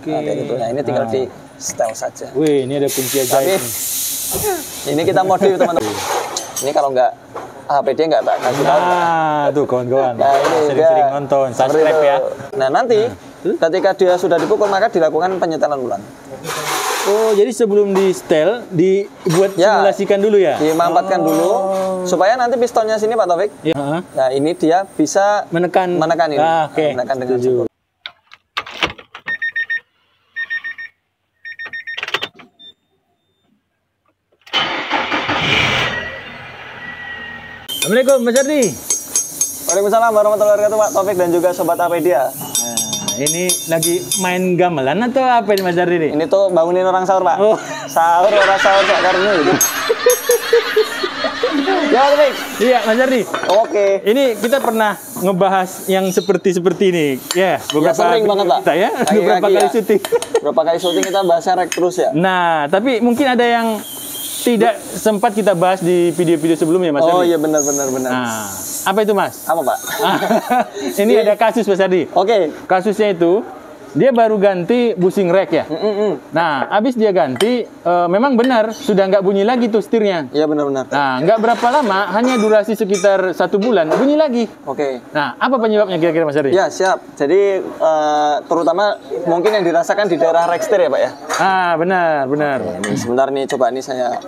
Nah, kayak gitu. Nah, ini tinggal di setel saja. Wih, ini ada kunci ajaib. Ini kita modif teman-teman. Ini kalau nggak HPD nggak tak kasih tahu. Nah, tuh kawan-kawan. Nah, ini sering-sering nonton, subscribe ya. Nah, nanti ketika dia sudah dipukul maka dilakukan penyetelan ulang. Oh, jadi sebelum di setel, dibuat simulasikan dulu ya? Dimampatkan dulu supaya nanti pistonnya sini Pak Taufik. Ya. Nah, ini dia bisa menekan ini. Oke. Menekan dengan cukup. Assalamualaikum Mas Ardi. Waalaikumsalam warahmatullahi wabarakatuh Pak Taufik dan juga Sobat Apedia. Ini lagi main gamelan atau apa ini Mas Ardi ini? Ini tuh bangunin orang sahur Pak. Oh. Sahur orang sahur Pak karena gitu. Ya Pak Taufik. Iya Mas Ardi. Oke. Ini kita pernah ngebahas yang seperti ini. Ya, beberapa sering banget Pak. Kita ya, beberapa kali syuting. Beberapa kali syuting kita bahasnya rek terus ya. Nah, tapi mungkin ada yang tidak sempat kita bahas di video-video sebelumnya Mas Ardi. Oh iya benar. Nah, apa itu Mas? Apa Pak? Ini ada kasus Mas Ardi. Oke. Kasusnya itu dia baru ganti bushing rack ya. Nah, habis dia ganti, memang benar sudah nggak bunyi lagi tuh setirnya. Iya benar. Nah, nggak berapa lama, hanya durasi sekitar 1 bulan bunyi lagi. Oke. Nah, apa penyebabnya kira-kira Mas Ardi? Ya siap. Jadi terutama mungkin yang dirasakan di daerah rack setir ya Pak ya. Ah, benar. Ini sebentar nih, coba ini saya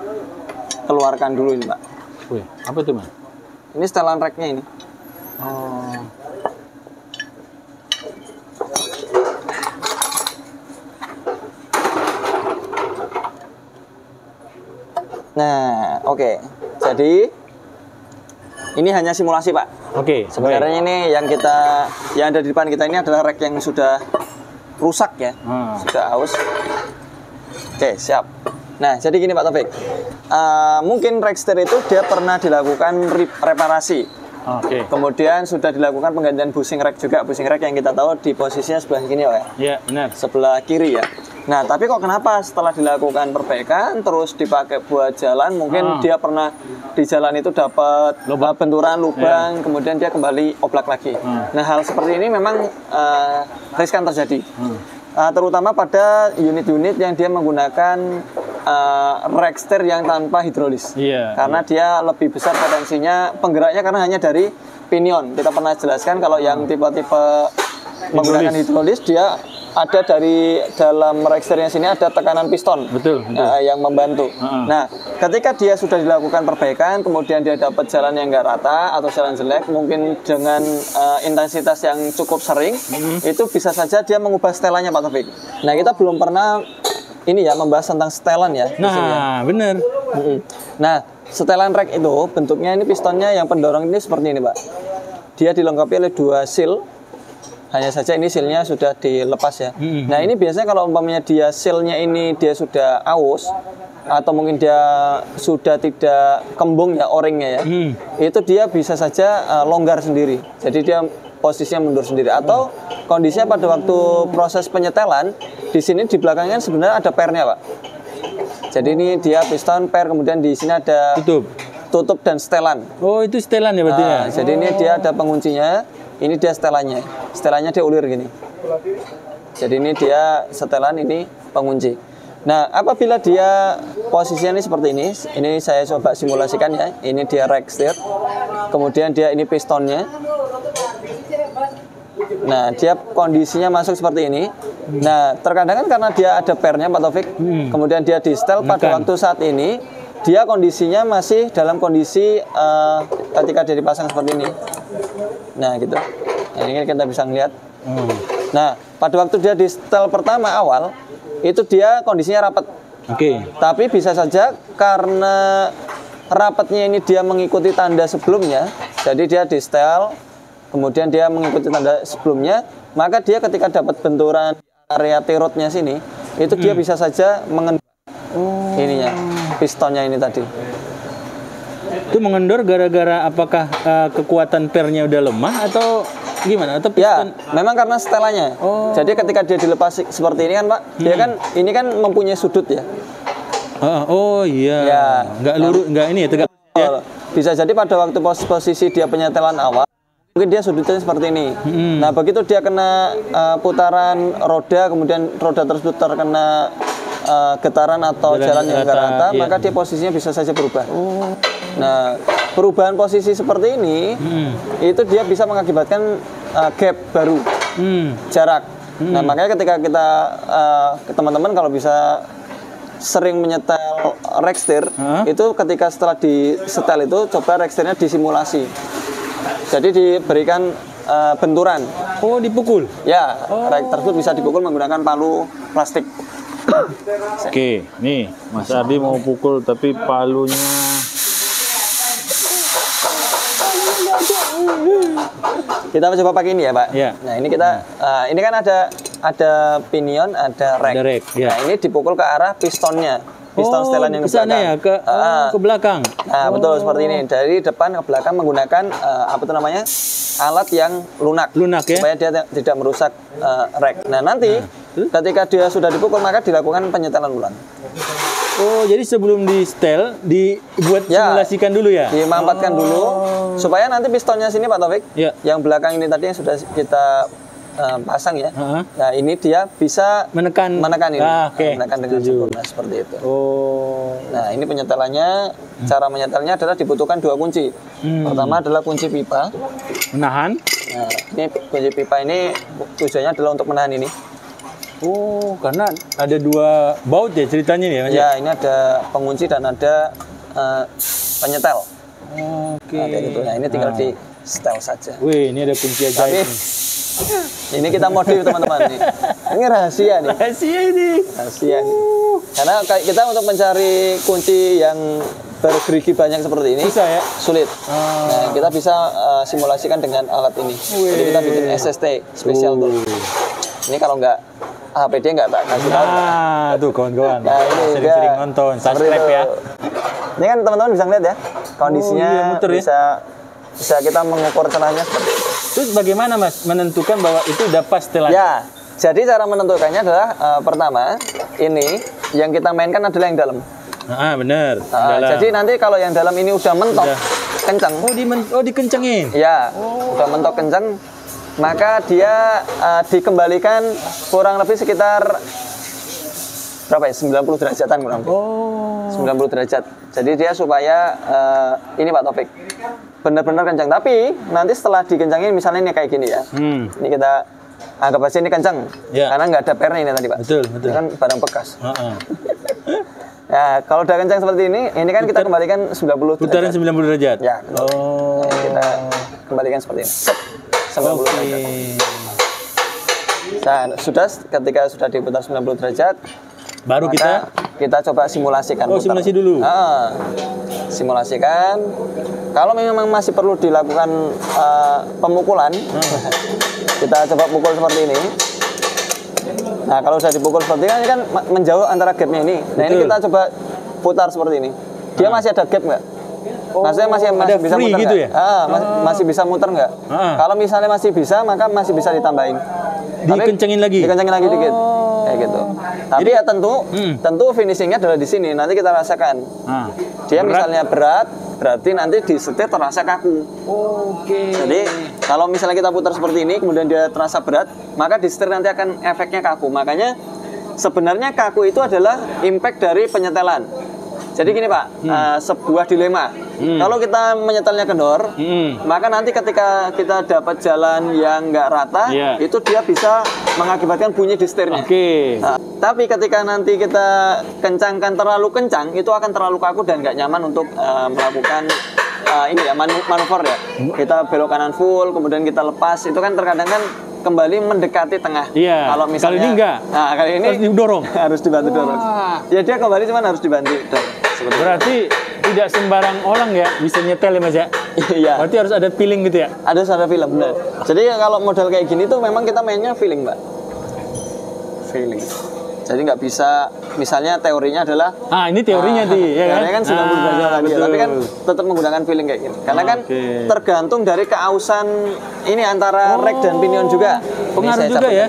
keluarkan dulu ini Pak. Wih, apa itu Mas? Ini setelan racknya ini. Oh. Nah, oke. Jadi ini hanya simulasi Pak. Oke. Sebenarnya ini yang ada di depan kita ini adalah rack yang sudah rusak ya, sudah aus. Oke, siap. Nah, jadi gini Pak Taufik. Mungkin rack setir itu dia pernah dilakukan reparasi. Oke. Kemudian sudah dilakukan penggantian bushing rack juga. Bushing rack yang kita tahu di posisinya sebelah sini ya. Iya, benar. Sebelah kiri ya. Nah, tapi kok kenapa setelah dilakukan perbaikan terus dipakai buat jalan, mungkin dia pernah di jalan itu dapat benturan lubang, kemudian dia kembali oblak lagi. Nah, hal seperti ini memang riskan terjadi. Terutama pada unit-unit yang dia menggunakan rack setir yang tanpa hidrolis. Karena dia lebih besar potensinya penggeraknya karena hanya dari pinion. Kita pernah jelaskan kalau yang tipe-tipe menggunakan hidrolis dia ada dari dalam rack setirnya sini ada tekanan piston. Betul. Yang membantu. Nah, ketika dia sudah dilakukan perbaikan, kemudian dia dapat jalan yang nggak rata atau jalan jelek, mungkin dengan intensitas yang cukup sering, itu bisa saja dia mengubah setelannya Pak Taufik. Nah, kita belum pernah ini ya membahas tentang setelan ya. Nah, benar. Nah, setelan rack itu bentuknya ini pistonnya yang pendorong ini seperti ini Pak. Dia dilengkapi oleh 2 seal. Hanya saja ini sealnya sudah dilepas ya. Nah, ini biasanya kalau umpamanya dia sealnya ini dia sudah aus atau mungkin dia sudah tidak kembung ya o-ringnya ya, itu dia bisa saja longgar sendiri. Jadi dia posisinya mundur sendiri. Atau kondisinya pada waktu proses penyetelan di sini di belakangnya sebenarnya ada pernya Pak. Jadi ini dia piston, per, kemudian di sini ada tutup dan setelan. Oh, itu setelan ya berarti ya? Jadi ini dia ada penguncinya. Ini dia setelannya. Setelannya dia ulir gini. Jadi ini dia setelan, ini pengunci. Nah, apabila dia posisinya ini seperti ini saya coba simulasikan ya. Ini dia rack setir. Kemudian dia ini pistonnya. Nah, dia kondisinya masuk seperti ini. Nah, terkadang kan karena dia ada pernya Pak Taufik. Kemudian dia di setel pada waktu saat ini dia kondisinya masih dalam kondisi ketika dia dipasang seperti ini. Nah gitu. Nah, ini kita bisa ngeliat. Nah, pada waktu dia di setel pertama awal itu dia kondisinya rapat. Tapi bisa saja karena rapatnya ini dia mengikuti tanda sebelumnya, jadi dia di setel, kemudian dia mengikuti tanda sebelumnya, maka dia ketika dapat benturan area tirotnya sini, itu dia bisa saja mengendor ininya, pistonnya ini tadi. Itu mengendor gara-gara apakah kekuatan pernya udah lemah atau gimana? Atau piston? Ya, memang karena setelannya. Jadi ketika dia dilepas seperti ini kan Pak, dia kan ini kan mempunyai sudut ya. Oh iya. Ya, nggak lurus, nggak ini ya tegak. Bisa jadi pada waktu posisi dia penyetelan awal Mungkin dia sudutnya seperti ini. Nah, begitu dia kena putaran roda, kemudian roda tersebut terkena getaran atau jalan yang nggak rata, maka dia posisinya bisa saja berubah. Nah, perubahan posisi seperti ini, itu dia bisa mengakibatkan gap baru, jarak. Nah, makanya ketika kita teman-teman kalau bisa sering menyetel rack steer, itu ketika setelah di setel itu coba rack steernya disimulasi. Jadi diberikan benturan. Oh, dipukul? Ya, rack tersebut bisa dipukul menggunakan palu plastik. Oke, nih Mas Ardi mau pukul tapi palunya. Kita coba pakai ini ya, Pak. Ya. Nah, ini kita ini kan ada pinion, ada rack. Ada rack, ya. Nah, ini dipukul ke arah pistonnya. Piston setelan yang ke belakang. Ya, ke belakang. Nah, betul seperti ini. Dari depan ke belakang menggunakan apa itu namanya? Alat yang lunak. Lunak ya. Supaya dia tidak merusak rack. Nah, nanti ketika dia sudah dipukul maka dilakukan penyetelan ulang. Oh, jadi sebelum di setel dibuat simulasikan dulu ya? Dimampatkan dulu supaya nanti pistonnya sini Pak Taufik. Ya. Yang belakang ini tadi yang sudah kita pasang ya. Nah, ini dia bisa menekan ini. Menekan dengan sempurna seperti itu. Oh. Nah, ini penyetelannya, cara menyetelnya adalah dibutuhkan 2 kunci. Pertama adalah kunci pipa. Menahan. Nah, ini kunci pipa ini tujuannya adalah untuk menahan ini. Oh, karena ada 2 baut ya ceritanya nih ya, Mas? Ya, ini ada pengunci dan ada penyetel. Oke. Nah, kayak gitu. Nah, ini tinggal di setel saja. Wih, ini ada kunci ajaib. Ini kita modif teman-teman nih. Ini rahasia nih. Rahasia ini. Rahasia nih. Karena kita untuk mencari kunci yang bergerigi banyak seperti ini bisa ya? Sulit. Nah, kita bisa simulasikan dengan alat ini. Jadi kita bikin SST spesial tuh. Ini kalau nggak HPD nggak tak kasih tahu. Nah, tuh kawan-kawan. Nah, ini sering nonton, subscribe ya. Ini kan teman-teman bisa ngeliat ya kondisinya, muter ya? bisa kita mengukur celahnya seperti itu. Terus bagaimana Mas menentukan bahwa itu udah pas celahnya? Ya, jadi cara menentukannya adalah pertama ini yang kita mainkan adalah yang dalam. Benar. Jadi nanti kalau yang dalam ini udah mentok kencang. Dikencengin. Ya, udah mentok kencang, maka dia dikembalikan kurang lebih sekitar berapa ya? 90 derajatan kurang lebih. 90 derajat. Jadi dia supaya ini Pak Taufik benar-benar kencang. Tapi nanti setelah dikencangin misalnya ini kayak gini ya. Ini kita anggap aja ini kencang. Karena nggak ada pernya ini tadi Pak. Betul. Ini kan barang bekas. Ya, kalau udah kencang seperti ini kan kita kembalikan 90 derajat. Putaran 90 derajat. Ya. Nah, kita kembalikan seperti ini. 90 derajat. Nah, ketika sudah diputar 90 derajat, baru kita coba simulasikan. Simulasi dulu. Simulasikan. Kalau memang masih perlu dilakukan pemukulan, kita coba pukul seperti ini. Nah, kalau sudah dipukul seperti ini kan menjauh antara gapnya ini. Nah, ini kita coba putar seperti ini. Dia masih ada gap nggak? Maksudnya masih bisa muter gitu nggak? Masih bisa muter nggak? Kalau misalnya masih bisa, maka masih bisa ditambahin. Dikencengin lagi dikit. Kayak gitu. Tapi ya tentu finishingnya adalah di sini. Nanti kita rasakan. Dia misalnya berat, berarti nanti di setir terasa kaku. Jadi kalau misalnya kita putar seperti ini, kemudian dia terasa berat, maka di setir nanti akan efeknya kaku. Makanya sebenarnya kaku itu adalah impact dari penyetelan. Jadi gini Pak, sebuah dilema. Kalau kita menyetelnya kendor, maka nanti ketika kita dapat jalan yang nggak rata, itu dia bisa mengakibatkan bunyi di setirnya. Tapi ketika nanti kita kencangkan terlalu kencang, itu akan terlalu kaku dan nggak nyaman untuk melakukan manuver ya. Kita belok kanan full, kemudian kita lepas, itu kan terkadang kan kembali mendekati tengah. Kalau misalnya kali ini enggak. Nah, kali ini harus didorong. Harus dibantu dorong. Ya dia kembali cuman harus dibantu dorong. Berarti tidak sembarang orang ya bisa nyetel ya Mas ya? Iya. Berarti harus ada feeling gitu ya? Ada feeling, benar. Jadi kalau model kayak gini tuh memang kita mainnya feeling, Mbak. Feeling. Jadi nggak bisa, misalnya teorinya adalah ini teorinya ya kan? Teorinya kan 90 derajat lagi ya, tapi kan tetap menggunakan feeling kayak gini. Karena kan tergantung dari keausan ini antara rack dan pinion juga. Pengaruh juga ya?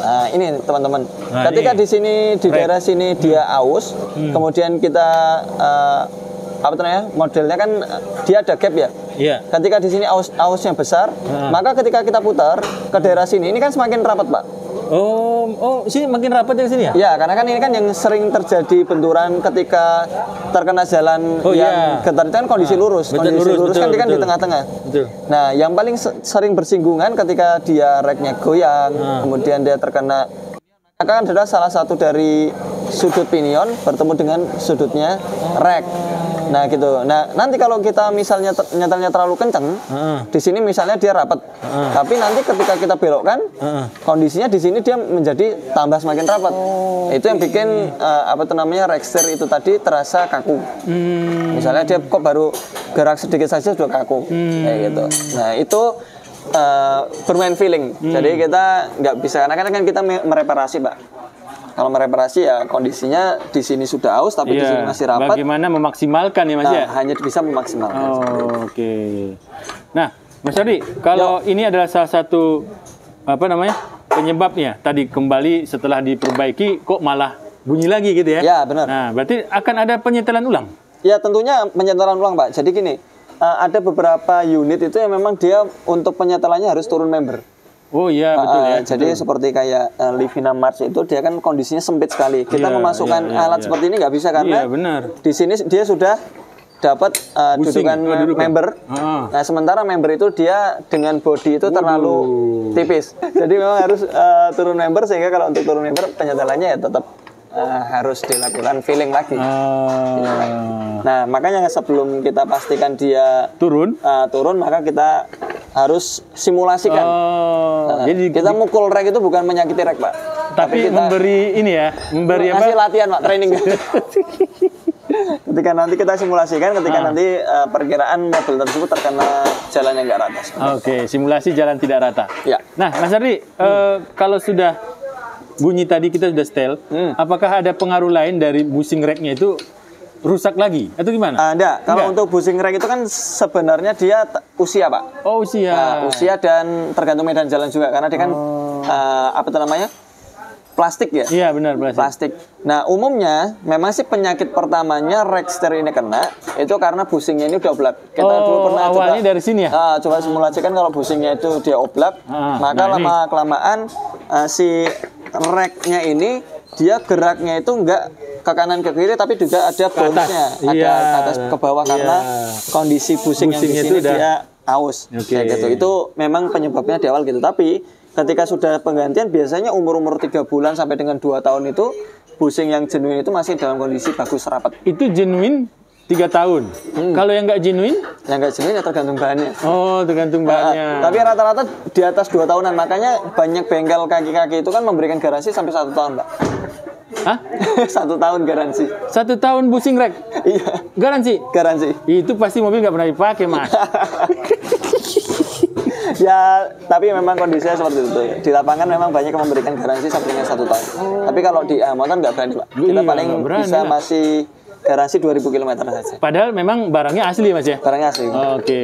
Nah, ini teman-teman. Ketika di sini di daerah sini dia aus, kemudian kita modelnya kan dia ada gap ya. Iya. Ketika di sini ausnya besar, maka ketika kita putar ke daerah sini, ini kan semakin rapat, Pak. Oh, sini makin rapat dari sini ya? Ya, karena kan ini kan yang sering terjadi benturan ketika terkena jalan yang gentar itu kan kondisi lurus. Betul, Kondisi lurus kan betul, dia kan di betul. tengah-tengah. Betul. Nah, yang paling sering bersinggungan ketika dia reknya goyang, kemudian dia terkena, maka kan adalah salah satu dari sudut pinion bertemu dengan sudutnya rek. Nah gitu. Nah nanti kalau kita misalnya nyetelnya terlalu kenceng, di sini misalnya dia rapat, tapi nanti ketika kita belokkan, kondisinya di sini dia menjadi tambah semakin rapat. Itu yang bikin rek setir itu tadi terasa kaku. Misalnya dia kok baru gerak sedikit saja sudah kaku, kayak gitu. Nah itu bermain feeling. Jadi kita nggak bisa, karena kan kita mereparasi, Pak. Kalau mereparasi ya kondisinya di sini sudah aus tapi di sini masih rapat. Bagaimana memaksimalkan ya Mas ya? Hanya bisa memaksimalkan. Oke. Nah, Mas Ardi, kalau ini adalah salah satu penyebabnya tadi kembali setelah diperbaiki kok malah bunyi lagi gitu ya? Ya, benar. Nah, berarti akan ada penyetelan ulang? Ya, tentunya penyetelan ulang, Pak. Jadi gini, ada beberapa unit itu yang memang dia untuk penyetelannya harus turun member. Oh iya, betul ya. Jadi seperti kayak Livina Mars itu dia kan kondisinya sempit sekali. Kita memasukkan alat seperti ini nggak bisa karena di sini dia sudah dapat dudukan member. Nah sementara member itu dia dengan bodi itu terlalu tipis. Jadi memang harus turun member, sehingga kalau untuk turun member penyetelannya ya tetap harus dilakukan filling lagi. Nah makanya sebelum kita pastikan dia turun maka kita harus simulasikan. Jadi kita mukul rek itu bukan menyakiti rek, Pak. Tapi kita memberi ini ya, memberi ngasih latihan, Pak, training. Ketika nanti kita simulasikan, ketika nanti perkiraan mobil tersebut terkena jalan yang nggak rata. Oke, simulasi jalan tidak rata. Ya. Nah, Mas Ardi, kalau sudah bunyi tadi kita sudah setel, apakah ada pengaruh lain dari busing reknya itu rusak lagi atau gimana? Enggak. Kalau untuk busing rek itu kan sebenarnya dia usia, Pak. Oh, usia. Usia dan tergantung medan jalan juga, karena dia kan plastik ya? Iya, benar, plastik. Nah, umumnya memang sih penyakit pertamanya rek setir ini kena itu karena busingnya ini udah oblak. Kita dulu pernah awalnya dari sini ya? Coba simulasikan kalau busingnya itu dia oblak, maka lama-kelamaan si reknya ini dia geraknya itu enggak ke kanan ke kiri, tapi juga ada bounce-nya, ada ke atas ke bawah karena kondisi busing yang di sini dia aus. Kayak gitu. Itu memang penyebabnya di awal gitu. Tapi ketika sudah penggantian biasanya umur-umur 3 bulan sampai dengan 2 tahun itu busing yang genuine itu masih dalam kondisi bagus rapat. Itu genuine 3 tahun. Kalau yang nggak genuine? Yang nggak genuine ya tergantung bahannya. Oh, tergantung bahannya. Tapi rata-rata di atas 2 tahunan. Makanya banyak bengkel kaki-kaki itu kan memberikan garansi sampai 1 tahun, Pak. Hah? 1 tahun garansi. 1 tahun busing rek? Iya. Garansi? Garansi. Itu pasti mobil nggak pernah dipakai, Mas. Ya, tapi memang kondisinya seperti itu. Di lapangan memang banyak yang memberikan garansi sampai dengan 1 tahun. Tapi kalau di motor nggak berani, Pak. Kita paling bisa masih garansi 2000 km saja. Padahal memang barangnya asli, Mas ya? Barangnya asli. Oke.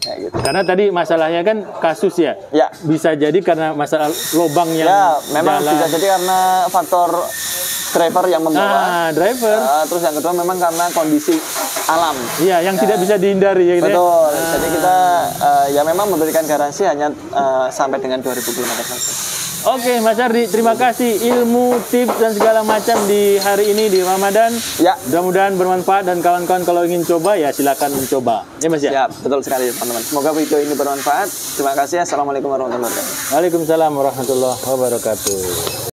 Gitu. Karena tadi masalahnya kan kasus ya? Ya. Bisa jadi karena masalah lubang yang memang jalan. bisa jadi karena faktor driver yang membawa. Driver. Terus yang kedua memang karena kondisi alam. Iya, yang tidak bisa dihindari ya. Betul. Jadi kita ya memang memberikan garansi hanya sampai dengan 2000 km saja. Oke, Mas Ardi, terima kasih ilmu, tips dan segala macam di hari ini di Ramadan. Ya. Mudah-mudahan bermanfaat dan kawan-kawan kalau ingin coba ya silakan mencoba. Ya Mas ya. Ya, betul sekali teman-teman. Semoga video ini bermanfaat. Terima kasih. Assalamualaikum warahmatullahi wabarakatuh. Waalaikumsalam warahmatullahi wabarakatuh.